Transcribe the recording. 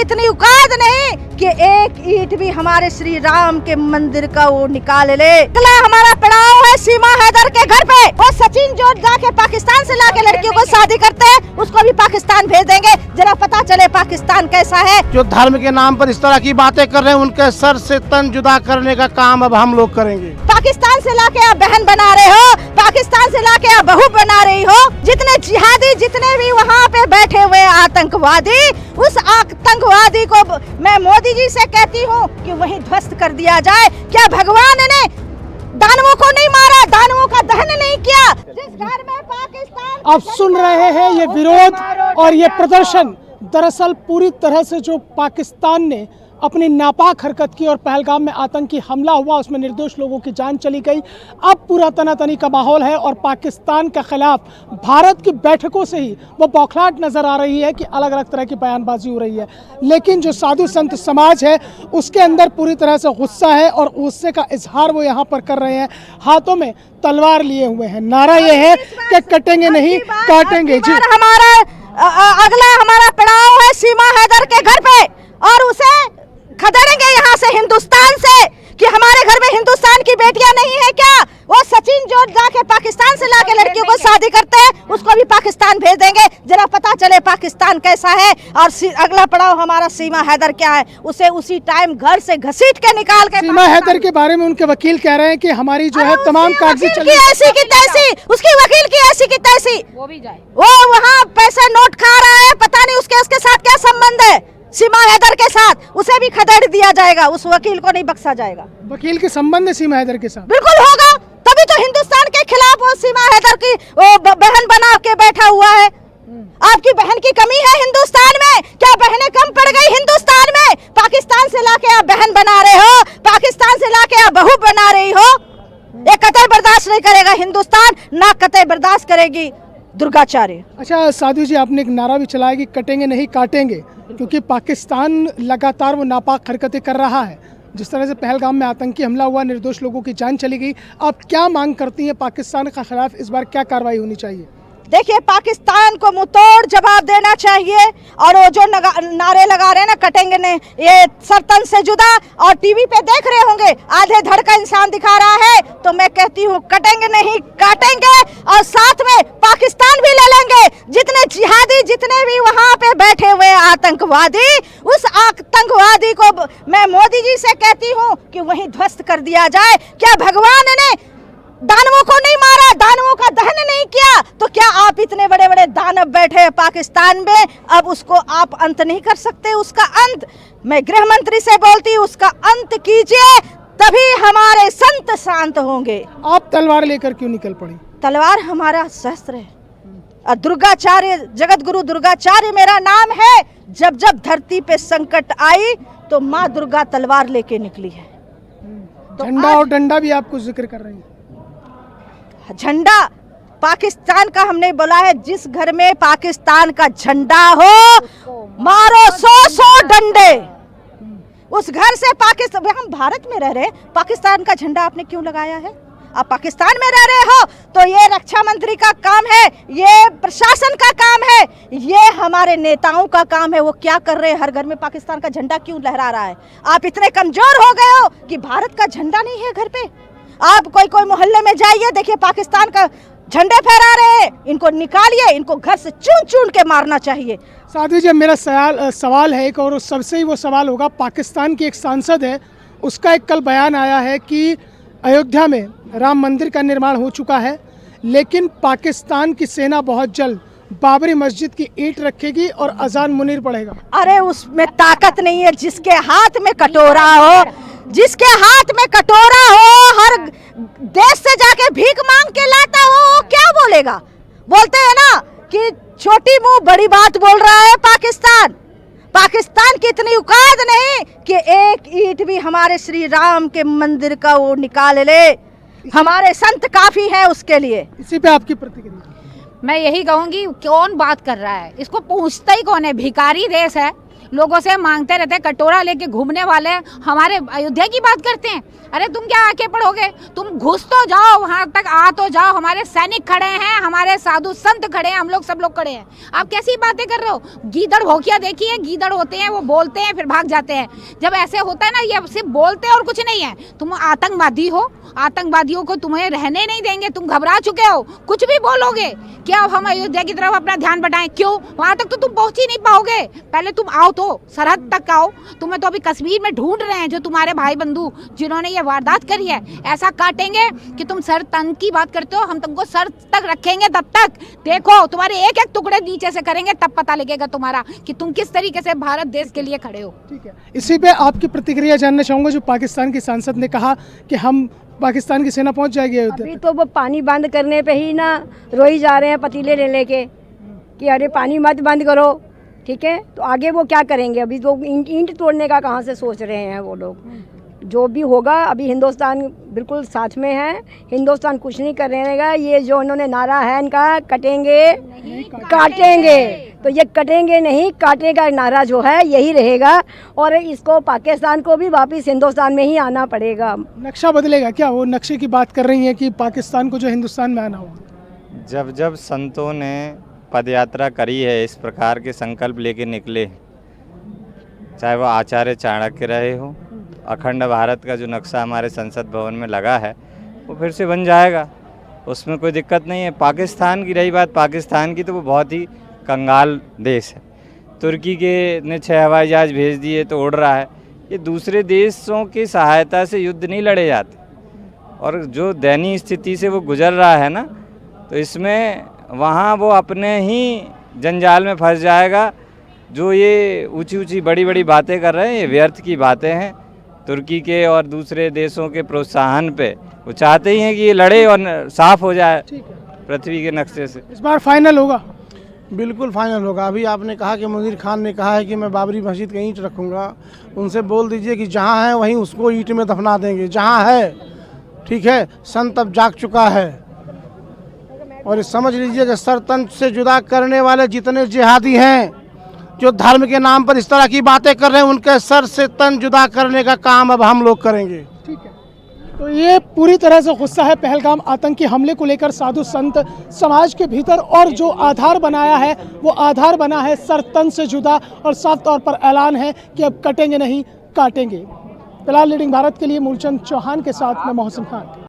इतनी औकात नहीं कि एक ईंट भी हमारे श्री राम के मंदिर का वो निकाल ले। अगला हमारा पड़ाव है सीमा हैदर के घर पे। वो सचिन जो जाके पाकिस्तान से लाके लड़कियों को शादी करते हैं, उसको भी पाकिस्तान भेज देंगे, जरा पता चले पाकिस्तान कैसा है। जो धर्म के नाम पर इस तरह की बातें कर रहे हैं, उनके सर से तन जुदा करने का काम अब हम लोग करेंगे। पाकिस्तान से लाके आप बहन बना रहे हो, पाकिस्तान से लाके आप बहू बना रही हो। जितने जिहादी, जितने भी वहाँ पे बैठे हुए आतंकवादी, उस आतंकवादी को मैं मोदी जी से कहती हूँ कि वहीं ध्वस्त कर दिया जाए। क्या भगवान ने दानवों को नहीं मारा, दानवों का दहन नहीं किया? जिस घर में पाकिस्तान, आप सुन रहे हैं ये विरोध और ये प्रदर्शन दरअसल पूरी तरह से जो पाकिस्तान ने अपनी नापाक हरकत की और पहलगाम में आतंकी हमला हुआ, उसमें निर्दोष लोगों की जान चली गई। अब पूरा तनातनी का माहौल है और पाकिस्तान के खिलाफ भारत की बैठकों से ही वो बौखलाहट नज़र आ रही है कि अलग अलग तरह की बयानबाजी हो रही है। लेकिन जो साधु संत समाज है उसके अंदर पूरी तरह से गुस्सा है और गुस्से का इजहार वो यहाँ पर कर रहे हैं। हाथों में तलवार लिए हुए हैं। नारा ये है कि कटेंगे नहीं काटेंगे। जी, हमारा अगला हमारा पड़ाव है सीमा हैदर के घर पे और उसे खदेड़ेंगे यहाँ से, हिंदुस्तान से, कि हमारे घर में हिंदुस्तान की बेटियां नहीं है क्या? वो सचिन जो जाके पाकिस्तान से लाके लड़कियों को शादी करते हैं, उसको भी पाकिस्तान भेज देंगे, जरा पता चले पाकिस्तान कैसा है। और अगला पड़ाव हमारा सीमा हैदर क्या है, उसे उसी टाइम घर से घसीट के निकाल के। सीमा हैदर के बारे में उनके वकील कह रहे हैं कि हमारी जो है तमाम कागजी ऐसी की तैसी, उसकी वकील की ऐसी की तैसी, वो भी जाए, वो वहाँ पैसे नोट खा रहा है, पता नहीं उसके साथ क्या संबंध है सीमा हैदर के साथ, उसे भी खदेड़ दिया जाएगा, उस वकील को नहीं बख्शा जाएगा। वकील के संबंध है सीमा हैदर के साथ? बिल्कुल होगा, तभी तो हिंदुस्तान के खिलाफ वो सीमा हैदर की वो बहन बना के बैठा हुआ है। आपकी बहन की कमी है हिंदुस्तान में? क्या बहनें कम पड़ गई हिंदुस्तान में? पाकिस्तान से लाके आप बहन बना रहे हो, पाकिस्तान से लाके आप बहू बना रही हो। ये कतई बर्दाश्त नहीं करेगा हिंदुस्तान, ना कतई बर्दाश्त करेगी दुर्गाचार्य। अच्छा साधु जी, आपने एक नारा भी चलाया कि कटेंगे नहीं काटेंगे, क्योंकि पाकिस्तान लगातार वो नापाक हरकतें कर रहा है। जिस तरह से पहलगाम में आतंकी हमला हुआ, निर्दोष लोगों की जान चली गई, आप क्या मांग करती हैं? पाकिस्तान के खिलाफ इस बार क्या कार्रवाई होनी चाहिए? देखिए, पाकिस्तान को मुंहतोड़ जवाब देना चाहिए। और वो जो नारे लगा रहे हैं ना, कटेंगे नहीं, ये सरतन से जुदा, और टीवी पे देख रहे होंगे आधे धड़ का इंसान दिखा रहा है, तो मैं कहती हूँ कटेंगे नहीं काटेंगे, और साथ में पाकिस्तान भी ले लेंगे। जितने जिहादी, जितने भी वहाँ पे बैठे हुए आतंकवादी, उस आतंकवादी को मैं मोदी जी से कहती हूँ कि वहीं ध्वस्त कर दिया जाए। क्या भगवान ने दानवों को नहीं मारा, दानवों का दहन नहीं किया? तो क्या आप इतने बड़े बड़े दानव बैठे हैं पाकिस्तान में, अब उसको आप अंत नहीं कर सकते? उसका अंत मैं गृह मंत्री से बोलती हूँ, उसका अंत कीजिए, तभी हमारे संत शांत होंगे। आप तलवार लेकर क्यों निकल पड़ी? तलवार हमारा शस्त्र है। दुर्गाचार्य, जगत गुरु दुर्गाचार्य मेरा नाम है। जब जब धरती पे संकट आई तो माँ दुर्गा तलवार लेके निकली है। झंडा और डंडा भी आपको जिक्र कर रही है। झंडा पाकिस्तान का हमने बोला है, जिस घर में पाकिस्तान का झंडा हो, मारो 100 डंडे। उस घर से पाकिस्तान, हम भारत में रह रहे, पाकिस्तान का झंडा आपने क्यों लगाया है? आप पाकिस्तान में रह रहे हो तो ये रक्षा मंत्री का काम है, ये प्रशासन का काम है, ये हमारे नेताओं का काम है। वो क्या कर रहे हैं? हर घर में पाकिस्तान का झंडा क्यों लहरा रहा है? आप इतने कमजोर हो गए हो कि भारत का झंडा नहीं है घर पे? आप कोई मोहल्ले में जाइए, देखिए पाकिस्तान का झंडे फहरा रहे हैं, इनको निकालिए, इनको घर से चुन चुन के मारना चाहिए। साधु जी, मेरा सवाल है एक, और सबसे ही वो सवाल होगा, पाकिस्तान की एक सांसद है, उसका एक कल बयान आया है कि अयोध्या में राम मंदिर का निर्माण हो चुका है, लेकिन पाकिस्तान की सेना बहुत जल्द बाबरी मस्जिद की ईंट रखेगी और अजान मुनीर पड़ेगा। अरे उसमें ताकत नहीं है। जिसके हाथ में कटोरा हो, जिसके हाथ में कटोरा हो, हर देश से जाके भीख मांग के लाता हो, वो क्या बोलेगा? बोलते हैं ना कि छोटी मुंह बड़ी बात बोल रहा है पाकिस्तान। पाकिस्तान की इतनी औकात नहीं कि एक ईंट भी हमारे श्री राम के मंदिर का वो निकाल ले। हमारे संत काफी है उसके लिए। इसी पे आपकी प्रतिक्रिया? मैं यही कहूँगी, कौन बात कर रहा है, इसको पूछता ही कौन है? भिखारी देश है, लोगों से मांगते रहते हैं, कटोरा लेके घूमने वाले हमारे अयोध्या की बात करते हैं। अरे तुम क्या आके पढ़ोगे, तुम घुस तो जाओ, वहां तक आ तो जाओ। हमारे सैनिक खड़े हैं, हमारे साधु संत खड़े हैं, हम लोग सब लोग खड़े हैं। आप कैसी बातें कर रहे हो? गीदड़ भोकिया देखिए, गीदड़ होते हैं, वो बोलते हैं फिर भाग जाते हैं। जब ऐसे होता है ना, ये सिर्फ बोलते हैं और कुछ नहीं है। तुम आतंकवादी हो, आतंकवादियों को तुम्हें रहने नहीं देंगे। तुम घबरा चुके हो, कुछ भी बोलोगे क्या अब हम अयोध्या की तरफ अपना ध्यान बढ़ाएं? क्यों? वहां तक तो तुम पहुंच ही नहीं पाओगे। पहले तुम आओ तो सरहद तक आओ। तुम्हें तो अभी कश्मीर में ढूंढ रहे हैं जो तुम्हारे भाई बंधु जिन्होंने ये वारदात करी है। ऐसा काटेंगे कि तुम सर तन की बात करते हो, हम तुमको सर तक रखेंगे। तब तक देखो, तुम्हारे एक एक टुकड़े नीचे से करेंगे, तब पता लगेगा तुम्हारा कि तुम किस तरीके से भारत देश के लिए खड़े हो। ठीक है, इसी पे आपकी प्रतिक्रिया जानना चाहूंगा। जो पाकिस्तान की सांसद ने कहा कि हम पाकिस्तान की सेना पहुंच जाएगी अयोध्या अभी तो वो पानी बंद करने पे ही ना रोई जा रहे हैं पतीले ले लेके कि अरे पानी मत बंद करो। ठीक है, तो आगे वो क्या करेंगे? अभी तो ईंट तोड़ने का कहाँ से सोच रहे हैं वो लोग। जो भी होगा, अभी हिंदुस्तान बिल्कुल साथ में है, हिंदुस्तान कुछ नहीं करेगा। ये जो उन्होंने नारा है इनका, कटेंगे काटेंगे, तो ये कटेंगे नहीं काटेंगे का नारा जो है यही रहेगा। और इसको पाकिस्तान को भी वापस हिंदुस्तान में ही आना पड़ेगा। नक्शा बदलेगा क्या? वो नक्शे की बात कर रही हैं कि पाकिस्तान को जो हिंदुस्तान में आना होगा। जब जब संतों ने पदयात्रा करी है, इस प्रकार के संकल्प लेके निकले, चाहे वो आचार्य चाणक्य रहे हो, अखंड भारत का जो नक्शा हमारे संसद भवन में लगा है वो फिर से बन जाएगा, उसमें कोई दिक्कत नहीं है। पाकिस्तान की रही बात, पाकिस्तान की तो वो बहुत ही कंगाल देश है। तुर्की के ने 6 हवाई जहाज़ भेज दिए तो उड़ रहा है। ये दूसरे देशों की सहायता से युद्ध नहीं लड़े जाते, और जो दयनीय स्थिति से वो गुजर रहा है ना, तो इसमें वहाँ वो अपने ही जंजाल में फंस जाएगा। जो ये ऊंची ऊंची बड़ी बड़ी बातें कर रहे हैं, ये व्यर्थ की बातें हैं। तुर्की के और दूसरे देशों के प्रोत्साहन पे वो चाहते ही हैं कि ये लड़े और साफ हो जाए पृथ्वी के नक्शे से। इस बार फाइनल होगा? बिल्कुल फाइनल होगा। अभी आपने कहा कि मुनीर खान ने कहा है कि मैं बाबरी मस्जिद का ईंट रखूँगा, उनसे बोल दीजिए कि जहाँ है वहीं उसको ईंट में दफना देंगे, जहाँ है। ठीक है, संत अब जाग चुका है। और ये समझ लीजिए कि सर तन से जुदा करने वाले जितने जिहादी हैं, जो धर्म के नाम पर इस तरह की बातें कर रहे हैं, उनके सर से तन जुदा करने का काम अब हम लोग करेंगे। ठीक है, तो ये पूरी तरह से गुस्सा है पहलगाम आतंकी हमले को लेकर साधु संत समाज के भीतर, और जो आधार बनाया है वो आधार बना है सर तन से जुदा, और साफ तौर पर ऐलान है कि अब कटेंगे नहीं काटेंगे। फिलहाल लीडिंग भारत के लिए मूलचंद चौहान के साथ मैं मोहसिन खान।